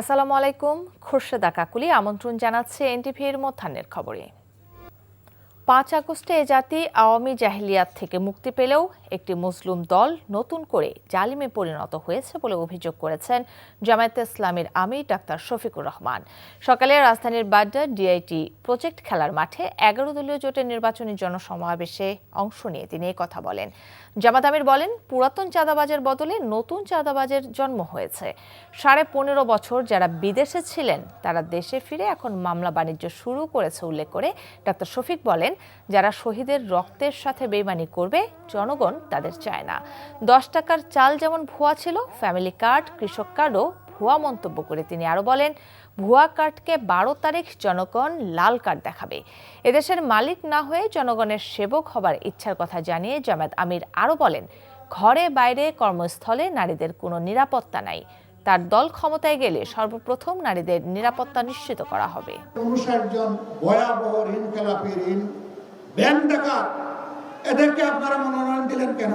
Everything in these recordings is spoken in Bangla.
আসসালামু আলাইকুম। খুরশেদা কাকুলি আমন্ত্রণ জানাচ্ছে এনটিভির মধ্যাহ্নের খবরে। ৫ আগস্টে এ জাতি আওয়ামী জাহিলিয়াত থেকে মুক্তি পেলেও একটি মুসলিম দল নতুন করে জালিমে পরিণত হয়েছে বলে অভিযোগ করেছেন জামায়াতে ইসলামীর আমির ডাক্তার শফিকুর রহমান। সকালে রাজধানীর বাড্ডার ডিআইটি প্রজেক্ট খেলার মাঠে ১১ দলীয় জোটের নির্বাচনী জনসমাবেশে অংশ নিয়ে তিনি এই কথা বলেন। জামাত আমির বলেন, পুরাতন চাঁদাবাজের বদলে নতুন চাঁদাবাজের জন্ম হয়েছে। ১৫.৫ বছর যারা বিদেশে ছিলেন তারা দেশে ফিরে এখন মামলা বাণিজ্য শুরু করেছে উল্লেখ করে ডাক্তার শফিক বলেন, যারা শহীদের রক্তের সাথে বেইমানি করবে জনগণ তাদের চায় না। ১০ টাকার চাল যেমন ভুয়া ছিল, ফ্যামিলি কার্ড, কৃষক কার্ডও ভুয়া মন্তব্য করে তিনি আরো বলেন, ভুয়া কার্ডকে ১২ তারিখ জনগণ লাল কার্ড দেখাবে। এদেশের মালিক না হয়ে জনগণের সেবক হবার ইচ্ছার কথা জানিয়ে জামায়াত আমির আরো বলেন, ঘরে বাইরে কর্মস্থলে নারীদের কোনো নিরাপত্তা নাই। তার দল ক্ষমতায় গেলে সর্বপ্রথম নারীদের নিরাপত্তা নিশ্চিত করা হবে। ৫৯ জন ভয়াবহ ঋণ খেলাপি ঋণ ব্যাংক ডাকাত, এদেরকে আপনারা মনোনয়ন দিলেন কেন?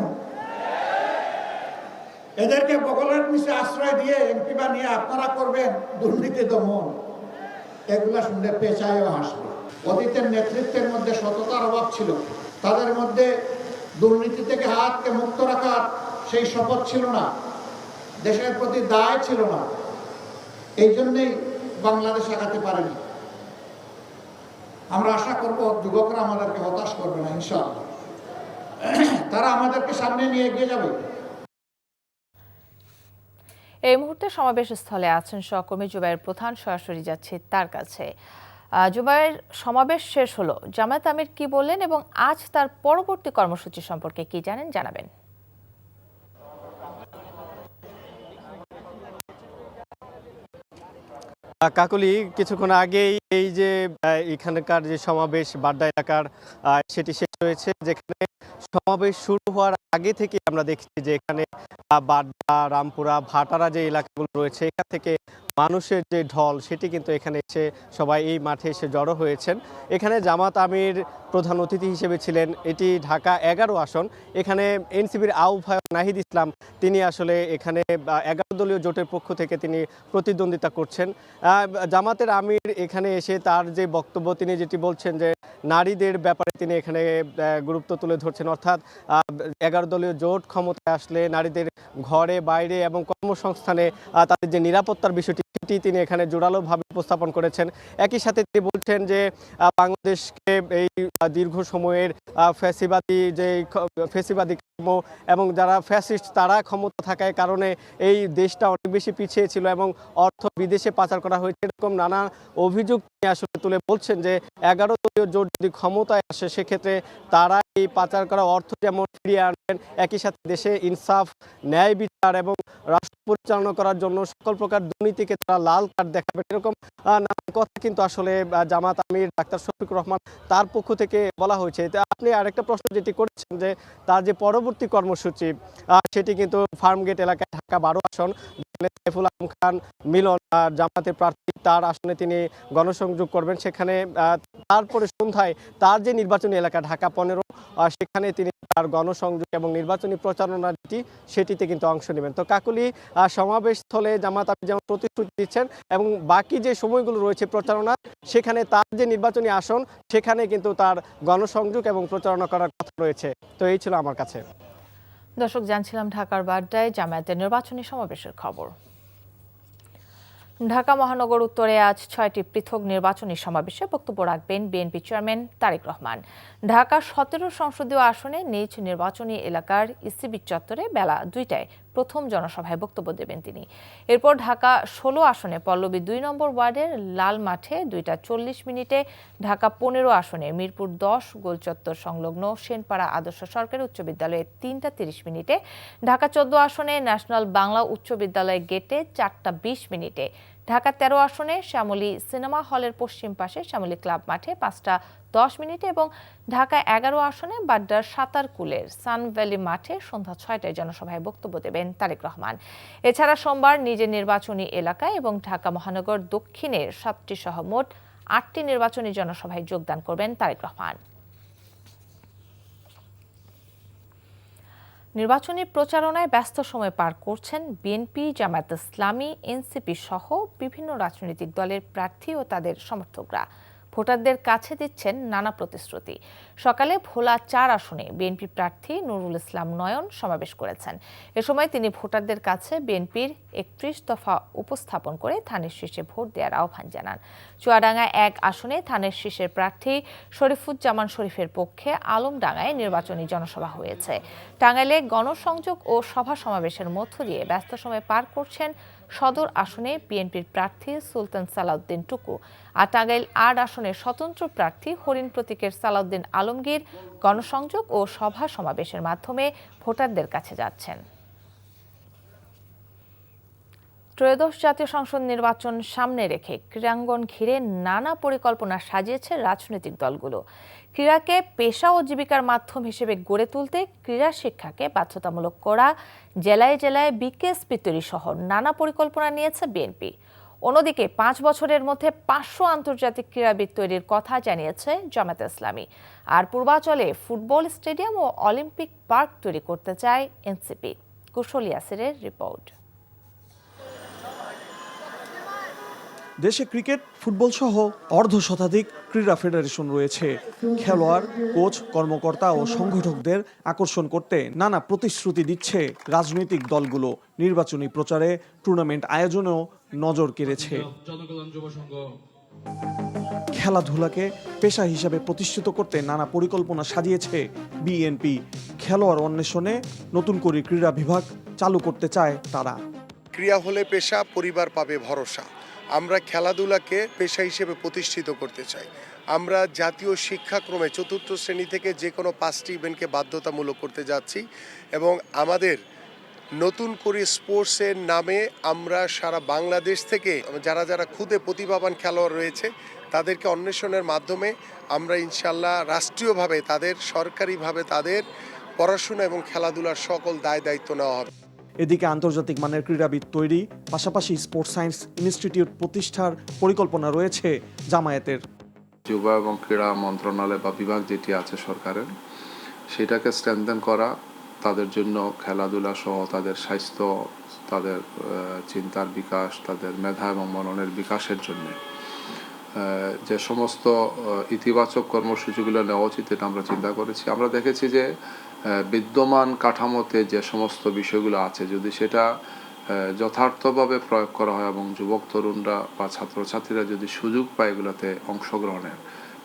এদেরকে বগলের নিচে আশ্রয় দিয়ে এমপি বানিয়ে আপনারা করবেন দুর্নীতি দমন। এগুলা শুনলে পেঁচায়ও হাসবে। অতীতের নেতৃত্বের মধ্যে সততার অভাব ছিল, তাদের মধ্যে দুর্নীতি থেকে হাতকে মুক্ত রাখার সেই শপথ ছিল না, দেশের প্রতি দায় ছিল না। এই জন্যই বাংলাদেশ আগাতে পারেনি। আমরা আশা করব যুবকরা আমাদেরকে হতাশ করবে না, ইনশাআল্লাহ তারা আমাদেরকে সামনে নিয়ে এগিয়ে যাবে। এই মুহূর্তে সমাবেশ স্থলে আছেন সহকর্মী জুবাইর প্রধান, সরাসরি যাচ্ছে তার কাছে। জুবাইর, সমাবেশ শেষ হলো, জামায়াত আমির কি বললেন এবং আজ তার পরবর্তী কর্মসূচি সম্পর্কে কি জানেন, জানাবেন। কাকলি, কিছুক্ষণ আগেই এই যে এখানকার যে সমাবেশ বাড্ডা এলাকার সেটি শেষ হয়েছে, যেখানে সমাবেশ শুরু হওয়ার আগে থেকে আমরা দেখছি যে এখানে বাড্ডা, রামপুরা, ভাটারা যে এলাকাগুলো রয়েছে এখান থেকে মানুষের যে ঢল সেটি কিন্তু এখানে এসে সবাই এই মাঠে এসে জড়ো হয়েছেন। এখানে জামাত আমির প্রধান অতিথি হিসেবে ছিলেন। এটি ঢাকা ১১ আসন। এখানে এনসিবির আহ্বায়ক নাহিদ ইসলাম তিনি আসলে এখানে ১১ দলীয় জোটের পক্ষ থেকে তিনি প্রতিদ্বন্দ্বিতা করছেন। জামাতের আমির এখানে এসে তার যে বক্তব্য তিনি যেটি বলছেন যে নারীদের ব্যাপারে তিনি এখানে গুরুত্ব তুলে ধরছেন, অর্থাৎ ১১ দলীয় জোট ক্ষমতায় আসলে নারীদের ঘরে বাইরে এবং কর্মসংস্থানে তাদের যে নিরাপত্তার বিষয়টি সেটি তিনি এখানে জোরালোভাবে উপস্থাপন করেছেন। একই সাথে তিনি বলছেন যে বাংলাদেশকে এই দীর্ঘ সময়ের ফ্যাসিবাদী কর্ম এবং যারা ফ্যাসিস্ট তারা ক্ষমতা থাকার কারণে এই দেশটা অনেক বেশি পিছিয়ে ছিল এবং অর্থ বিদেশে পাচার করা হয়েছে, এরকম নানা অভিযোগ তিনি আসলে তুলে বলছেন যে ১১ দলীয় জোট যদি ক্ষমতায় আসে সেক্ষেত্রে তারা এই পাচার করা অর্থ যেমন ফিরিয়ে আনবেন, একই সাথে দেশে ইনসাফ, ন্যায় বিচার এবং রাষ্ট্র পরিচালনা করার জন্য সকল প্রকার দুর্নীতিকে তারা লাল কার্ড দেখাবেন। এরকম নানান কথা কিন্তু আসলে জামাত আমির ডাক্তার শফিকুর রহমান তার পক্ষ থেকে বলা হয়েছে। আপনি আরেকটা প্রশ্ন যেটি করেছেন যে তার যে পরবর্তী কর্মসূচি সেটি কিন্তু ফার্মগেট এলাকায় ঢাকা ১২ আসন, সাইফুল আলম খান মিলন জামাতের প্রার্থী, তার আসনে তিনি গণসংযোগ করবেন। সেখানে তারপরে সন্ধ্যায় তার যে নির্বাচনী এলাকা ঢাকা ১৫ সেখানে তিনি তার গণসংযোগ এবং নির্বাচনী প্রচারণা যেটি সেটিতে কিন্তু অংশ নেবেন। তো কাকলি, সমাবেশ স্থলে জামাত আমির যেমন প্রতিশ্রুতি দিচ্ছেন এবং বাকি যে সময়গুলো রয়েছে প্রচারণা, সেখানে তার যে নির্বাচনী আসন সেখানে কিন্তু তার গণসংযোগ এবং প্রচারণা করার কথা রয়েছে। তো এই ছিল আমার কাছে। দর্শক, জানছিলাম ঢাকার বাড্ডায় জামায়াতের নির্বাচনী সমাবেশের খবর। ঢাকা মহানগর উত্তরে আজ ৬টি পৃথক নির্বাচনী সমাবেশে বক্তব্য রাখবেন বিএনপি চেয়ারম্যান তারেক রহমান। ঢাকা ১৭ সংসদীয় আসনে নিজ নির্বাচনী এলাকার ইসিবি চত্বরে বেলা ২টায় প্রথম জনসভায় বক্তব্য দেবেন তিনি। এরপর ঢাকা ১৬ আসনে পল্লবী ২ নম্বর ওয়ার্ডের লাল মাঠে ২টা ৪০ মিনিটে, ঢাকা ১৫ আসনে মিরপুর ১০ গোলচত্বর সংলগ্ন সেনপাড়া আদর্শ সরকারি উচ্চ বিদ্যালয়ে ৩টা ৩০ মিনিটে, ঢাকা ১৪ আসনে ন্যাশনাল বাংলা উচ্চ বিদ্যালয় গেটে ৪টা ২০ মিনিটে, ঢাকা ১৩ আসনে শ্যামলী সিনেমা হলের পশ্চিম পাশে শ্যামলী ক্লাব মাঠে ৫টা ১০ মিনিটে এবং ঢাকা ১১ আসনে বাড্ডার সাতারকুলের সানভ্যালি মাঠে সন্ধ্যা ৬টায় জনসভায় বক্তব্য দেবেন তারেক রহমান। এছাড়া সোমবার নিজের নির্বাচনী এলাকায় এবং ঢাকা মহানগর দক্ষিণের ৭টি সহ মোট ৮টি নির্বাচনী জনসভায় যোগদান করবেন তারেক রহমান। নির্বাচনী প্রচারণায় ব্যস্ত সময় পার করছেন বিএনপি, জামায়াত ইসলামী, এনসিপি সহ বিভিন্ন রাজনৈতিক দলের প্রার্থী ও তাদের সমর্থকরা ভোটারদের কাছে দিচ্ছেন নানা প্রতিশ্রুতি। সকালে ভোলা ৪ আসনে বিএনপি প্রার্থী নুরুল ইসলাম নয়ন সমাবেশ করেছেন। এ সময় তিনি ভোটারদের কাছে বিএনপির ৩১ দফা উপস্থাপন করে ধানের শীষে ভোট দেওয়ার আহ্বান জানান। চুয়াডাঙ্গা ১ আসনে ধানের শীষের প্রার্থী শরীফুজ্জামান শরীফের পক্ষে আলমডাঙ্গায় নির্বাচনী জনসভা হয়েছে। টাঙ্গাইলে গণসংযোগ ও সভা সমাবেশের মধ্য দিয়ে ব্যস্ত সময় পার করছেন সদর আসনে বিএনপির প্রার্থী সুলতান সালাউদ্দিন টুকু। আর টাঙ্গাইল ৮ আসনের স্বতন্ত্র প্রার্থী হরিণ প্রতীকের সালাউদ্দিন আলমগীর গণসংযোগ ও সভা সমাবেশের মাধ্যমে ভোটারদের কাছে যাচ্ছেন। ত্রয়োদশ জাতীয় সংসদ নির্বাচন সামনে রেখে ক্রীড়াঙ্গন ঘিরে নানা পরিকল্পনা সাজিয়েছে রাজনৈতিক দলগুলো। ক্রীড়াকে পেশা ও জীবিকার মাধ্যম হিসেবে গড়ে তুলতে ক্রীড়া শিক্ষাকে বাধ্যতামূলক করা, জেলায় জেলায় বিকেএসপি তৈরি সহ নানা পরিকল্পনা নিয়েছে বিএনপি। অন্যদিকে 5 বছরের মধ্যে 500 আন্তর্জাতিক ক্রীড়াবিদ তৈরির কথা জানিয়েছে জামায়াত ইসলামী। আর পূর্বাঞ্চলে ফুটবল স্টেডিয়াম ও অলিম্পিক পার্ক তৈরি করতে চায় এনসিপি। কুশল ইয়াসিরের রিপোর্ট। দেশে ক্রিকেট, ফুটবল সহ অর্ধশতাধিক ক্রীড়া ফেডারেশন রয়েছে। খেলোয়াড়, কোচ, কর্মকর্তা ও সংগঠকদের আকর্ষণ করতে নানা প্রতিশ্রুতি দিচ্ছে রাজনৈতিক দলগুলো। নির্বাচনী প্রচারে টুর্নামেন্ট আয়োজনেও নজর কেড়েছে। খেলাধুলাকে পেশা হিসাবে প্রতিষ্ঠিত করতে নানা পরিকল্পনা সাজিয়েছে বিএনপি। খেলোয়াড় অন্বেষণে নতুন করে ক্রীড়া বিভাগ চালু করতে চায় তারা। ক্রীড়া হলে পেশা, পরিবার পাবে ভরসা। আমরা খেলাধুলাকে পেশা হিসেবে প্রতিষ্ঠিত করতে চাই। আমরা জাতীয় শিক্ষাক্রমে ৪র্থ শ্রেণী থেকে যে কোনো 5টি ইভেন্টকে বাধ্যতামূলক করতে যাচ্ছি এবং আমাদের নতুন করে স্পোর্টসের নামে আমরা সারা বাংলাদেশ থেকে যারা যারা খুদে প্রতিভাবান খেলোয়াড় রয়েছে তাদেরকে অন্বেষণের মাধ্যমে আমরা ইনশাল্লাহ রাষ্ট্রীয়ভাবে তাদের, সরকারিভাবে তাদের পড়াশোনা এবং খেলাধুলার সকল দায় দায়িত্ব নেওয়া হবে। এদিকে আন্তর্জাতিক মানের ক্রীড়াবিদ তৈরি, পাশাপাশি স্পোর্টস সায়েন্স ইনস্টিটিউট প্রতিষ্ঠার পরিকল্পনা রয়েছে জামায়াতের। যুব এবং ক্রীড়া মন্ত্রণালয় বা বিভাগ যেটি আছে সরকারের, সেটাকে স্ট্রেনথেন করা, তাদের জন্য খেলাধুলা সহ তাদের স্বাস্থ্য, তাদের চিন্তার বিকাশ, তাদের মেধা এবং মননের বিকাশের জন্য যে সমস্ত ইতিবাচক কর্মসূচিগুলো নেওয়া উচিত এটা আমরা চিন্তা করেছি। আমরা দেখেছি যে বিদ্যমান কাঠামোতে যে সমস্ত বিষয়গুলো আছে যদি সেটা যথার্থভাবে প্রয়োগ করা হয় এবং যুবক তরুণরা বা ছাত্রছাত্রীরা যদি সুযোগ পায় এগুলোতে অংশগ্রহণের,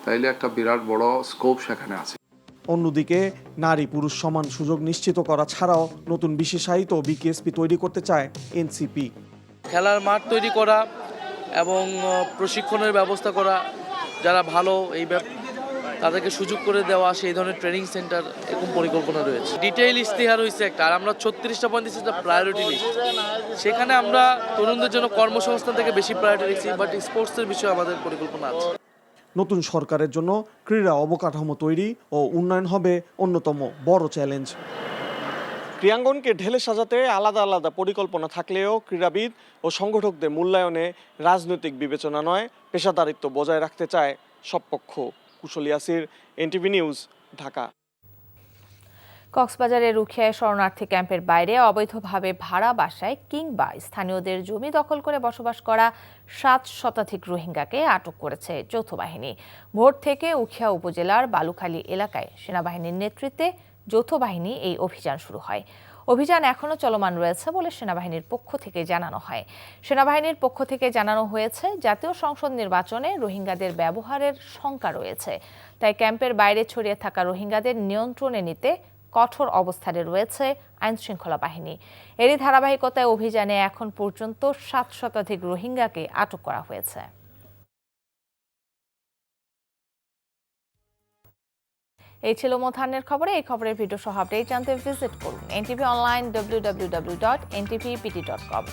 তাইলে একটা বিরাট বড় স্কোপ সেখানে আছে। অন্যদিকে নারী পুরুষ সমান সুযোগ নিশ্চিত করা ছাড়াও নতুন বিশেষায়িত বিকেএসপি তৈরি করতে চায় এনসিপি। খেলার মাঠ তৈরি করা এবং প্রশিক্ষণের ব্যবস্থা করা, যারা ভালো তাদেরকে সুযোগ করে দেওয়া, সেই ধরনের ট্রেনিং সেন্টার এরকম পরিকল্পনা রয়েছে। ডিটেইল ইশতেহার হয়েছে একটা, আর আমরা 36টা পয়েন্ট দিচ্ছি প্রায়োরিটি লিস্ট। সেখানে আমরা তরুণদের জন্য কর্মসংস্থান থেকে বেশি প্রায়োরিটি দিচ্ছি, বাট স্পোর্টসের বিষয়ে আমাদের পরিকল্পনা আছে। নতুন সরকারের জন্য ক্রীড়া অবকাঠামো তৈরি ও উন্নয়ন হবে অন্যতম বড় চ্যালেঞ্জ। ক্রীড়াঙ্গনকে ঢেলে সাজাতে আলাদা আলাদা পরিকল্পনা থাকলেও ক্রীড়াবিদ ও সংগঠকদের মূল্যায়নে রাজনৈতিক বিবেচনা নয়, পেশাদারিত্ব বজায় রাখতে চায় সব পক্ষ। কুশল ইয়াসির, এনটিভি নিউজ, ঢাকা। কক্সবাজারের রুখিয়ায় শরণার্থী ক্যাম্পের বাইরে অবৈধভাবে ভাড়া বাসায় কিংবা স্থানীয়দের জমি দখল করে বসবাস করা 7 শতাধিক রোহিঙ্গাকে আটক করেছে যৌথ বাহিনী। ভোর থেকে উখিয়া উপজেলার বালুখালী এলাকায় সেনাবাহিনীর নেতৃত্বে যৌথ বাহিনী এই অভিযান শুরু হয়। অভিযান এখনও চলমান রয়েছে বলে সেনাবাহিনীর পক্ষ থেকে জানানো হয়। সেনাবাহিনীর পক্ষ থেকে জানানো হয়েছে, জাতীয় সংসদ নির্বাচনে রোহিঙ্গাদের ব্যবহারের শঙ্কা রয়েছে, তাই ক্যাম্পের বাইরে ছড়িয়ে থাকা রোহিঙ্গাদের নিয়ন্ত্রণে নিতে কঠোর অবস্থানে রয়েছে আইনশৃঙ্খলা বাহিনী। এরই ধারাবাহিকতায় অভিযানে এখন পর্যন্ত 7 শতাধিক রোহিঙ্গাকে আটক করা হয়েছে। এই ছিল মধ্যাহ্নের খবরে। এই খবরের ভিডিও সহ আপডেট জানতে ভিজিট করুন এনটিভি অনলাইন www.ntvpt.com।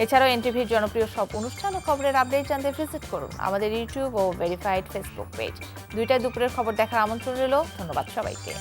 এছাড়াও এনটিভির জনপ্রিয় সব অনুষ্ঠান ও খবরের আপডেট জানতে ভিজিট করুন আমাদের ইউটিউব ও ভেরিফাইড ফেসবুক পেজ। 2টায় দুপুরের খবর দেখার আমন্ত্রণ রইল। ধন্যবাদ সবাইকে।